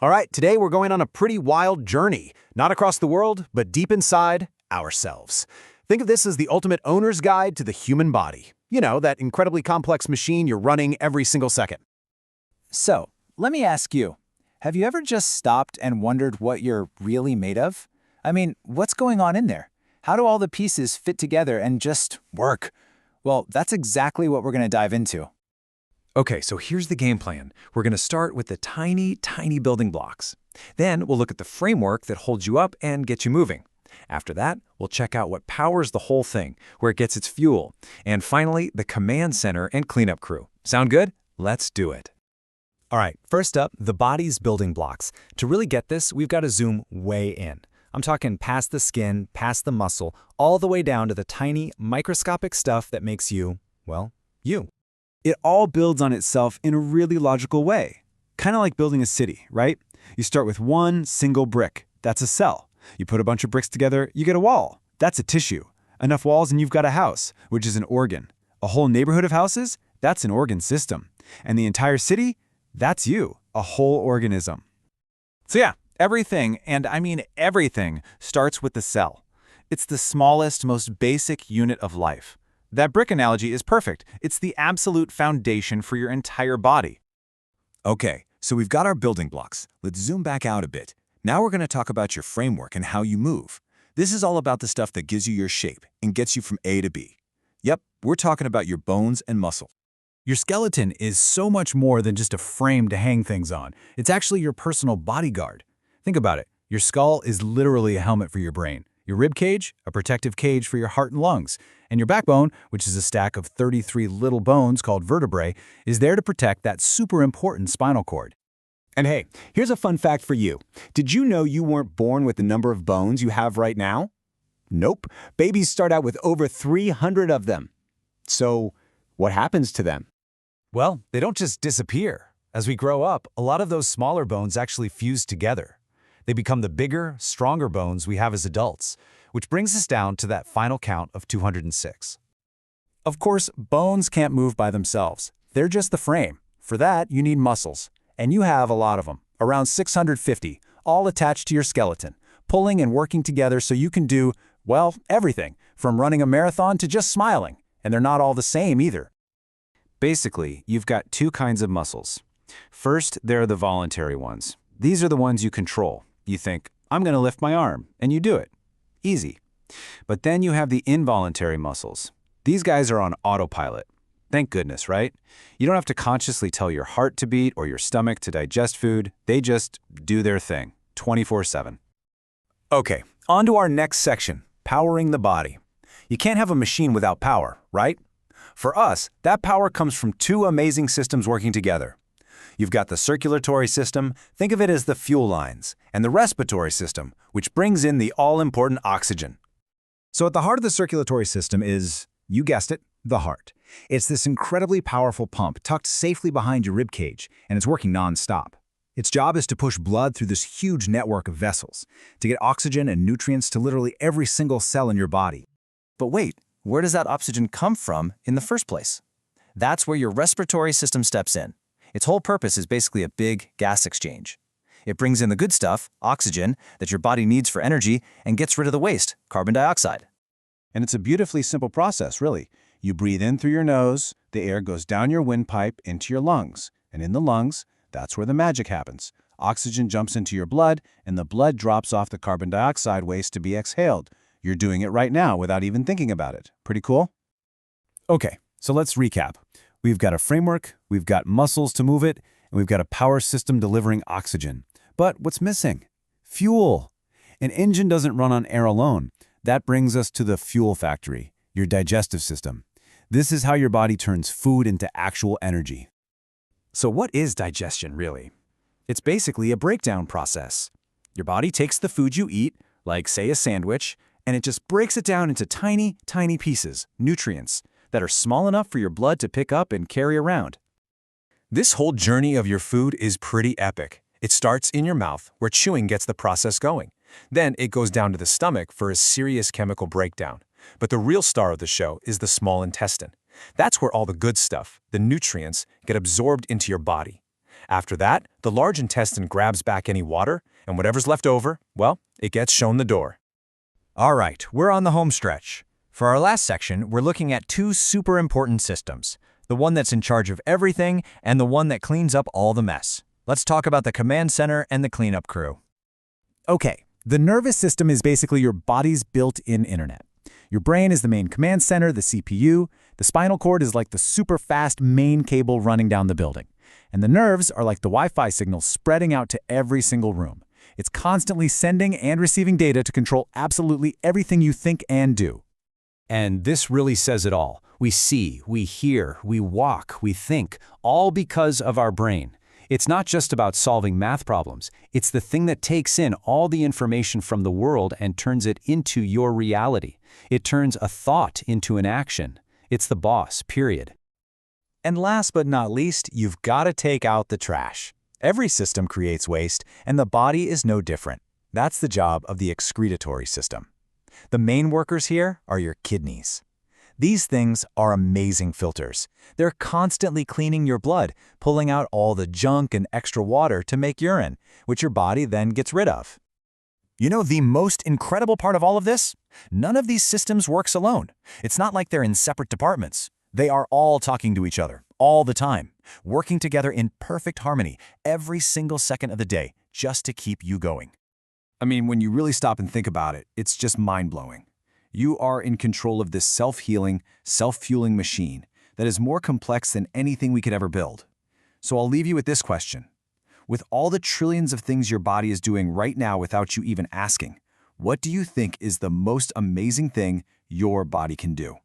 All right, today we're going on a pretty wild journey, not across the world, but deep inside ourselves. Think of this as the ultimate owner's guide to the human body. You know, that incredibly complex machine you're running every single second. So, let me ask you, have you ever just stopped and wondered what you're really made of? I mean, what's going on in there? How do all the pieces fit together and just work? Well, that's exactly what we're going to dive into. Okay, so here's the game plan. We're going to start with the tiny building blocks. Then we'll look at the framework that holds you up and gets you moving. After that, we'll check out what powers the whole thing, where it gets its fuel. And finally, the command center and cleanup crew. Sound good? Let's do it. All right, first up, the body's building blocks. To really get this, we've got to zoom way in. I'm talking past the skin, past the muscle, all the way down to the tiny, microscopic stuff that makes you, well, you. It all builds on itself in a really logical way. Kind of like building a city, right? You start with one single brick. That's a cell. You put a bunch of bricks together, you get a wall. That's a tissue. Enough walls and you've got a house, which is an organ. A whole neighborhood of houses? That's an organ system. And the entire city? That's you, a whole organism. So yeah, everything, and I mean everything, starts with the cell. It's the smallest, most basic unit of life. That brick analogy is perfect. It's the absolute foundation for your entire body. Okay, so we've got our building blocks. Let's zoom back out a bit. Now we're going to talk about your framework and how you move. This is all about the stuff that gives you your shape and gets you from A to B. Yep, we're talking about your bones and muscle. Your skeleton is so much more than just a frame to hang things on. It's actually your personal bodyguard. Think about it. Your skull is literally a helmet for your brain. Your rib cage, a protective cage for your heart and lungs. And your backbone, which is a stack of 33 little bones called vertebrae, is there to protect that super important spinal cord. And hey, here's a fun fact for you. Did you know you weren't born with the number of bones you have right now? Nope. Babies start out with over 300 of them. So, what happens to them? Well, they don't just disappear. As we grow up, a lot of those smaller bones actually fuse together. They become the bigger, stronger bones we have as adults, which brings us down to that final count of 206. Of course, bones can't move by themselves. They're just the frame. For that, you need muscles. And you have a lot of them, around 650, all attached to your skeleton, pulling and working together so you can do, well, everything, from running a marathon to just smiling. And they're not all the same either. Basically, you've got two kinds of muscles. First, there are the voluntary ones. These are the ones you control. You think, I'm going to lift my arm, and you do it. Easy. But then you have the involuntary muscles. These guys are on autopilot. Thank goodness, right? You don't have to consciously tell your heart to beat or your stomach to digest food. They just do their thing, 24/7. Okay, on to our next section, powering the body. You can't have a machine without power, right? For us, that power comes from two amazing systems working together. You've got the circulatory system, think of it as the fuel lines, and the respiratory system, which brings in the all-important oxygen. So at the heart of the circulatory system is, you guessed it, the heart. It's this incredibly powerful pump tucked safely behind your rib cage, and it's working non-stop. Its job is to push blood through this huge network of vessels, to get oxygen and nutrients to literally every single cell in your body. But wait, where does that oxygen come from in the first place? That's where your respiratory system steps in. Its whole purpose is basically a big gas exchange. It brings in the good stuff, oxygen, that your body needs for energy, and gets rid of the waste, carbon dioxide. And it's a beautifully simple process, really. You breathe in through your nose, the air goes down your windpipe into your lungs. And in the lungs, that's where the magic happens. Oxygen jumps into your blood, and the blood drops off the carbon dioxide waste to be exhaled. You're doing it right now without even thinking about it. Pretty cool? Okay, so let's recap. We've got a framework, we've got muscles to move it, and we've got a power system delivering oxygen. But what's missing? Fuel. An engine doesn't run on air alone. That brings us to the fuel factory, your digestive system. This is how your body turns food into actual energy. So what is digestion, really? It's basically a breakdown process. Your body takes the food you eat, like say a sandwich, and it just breaks it down into tiny pieces, nutrients, that are small enough for your blood to pick up and carry around. This whole journey of your food is pretty epic. It starts in your mouth, where chewing gets the process going. Then it goes down to the stomach for a serious chemical breakdown. But the real star of the show is the small intestine. That's where all the good stuff, the nutrients, get absorbed into your body. After that, the large intestine grabs back any water, and whatever's left over, well, it gets shown the door. All right, we're on the home stretch. For our last section, we're looking at two super important systems, the one that's in charge of everything and the one that cleans up all the mess. Let's talk about the command center and the cleanup crew. Okay, the nervous system is basically your body's built-in internet. Your brain is the main command center, the CPU. The spinal cord is like the super fast main cable running down the building. And the nerves are like the Wi-Fi signals spreading out to every single room. It's constantly sending and receiving data to control absolutely everything you think and do. And this really says it all. We see, we hear, we walk, we think, all because of our brain. It's not just about solving math problems. It's the thing that takes in all the information from the world and turns it into your reality. It turns a thought into an action. It's the boss, period. And last but not least, you've got to take out the trash. Every system creates waste, and the body is no different. That's the job of the excretory system. The main workers here are your kidneys. These things are amazing filters. They're constantly cleaning your blood, pulling out all the junk and extra water to make urine, which your body then gets rid of. You know the most incredible part of all of this? None of these systems works alone. It's not like they're in separate departments. They are all talking to each other, all the time, working together in perfect harmony every single second of the day, just to keep you going. I mean, when you really stop and think about it, it's just mind-blowing. You are in control of this self-healing, self-fueling machine that is more complex than anything we could ever build. So I'll leave you with this question. With all the trillions of things your body is doing right now without you even asking, what do you think is the most amazing thing your body can do?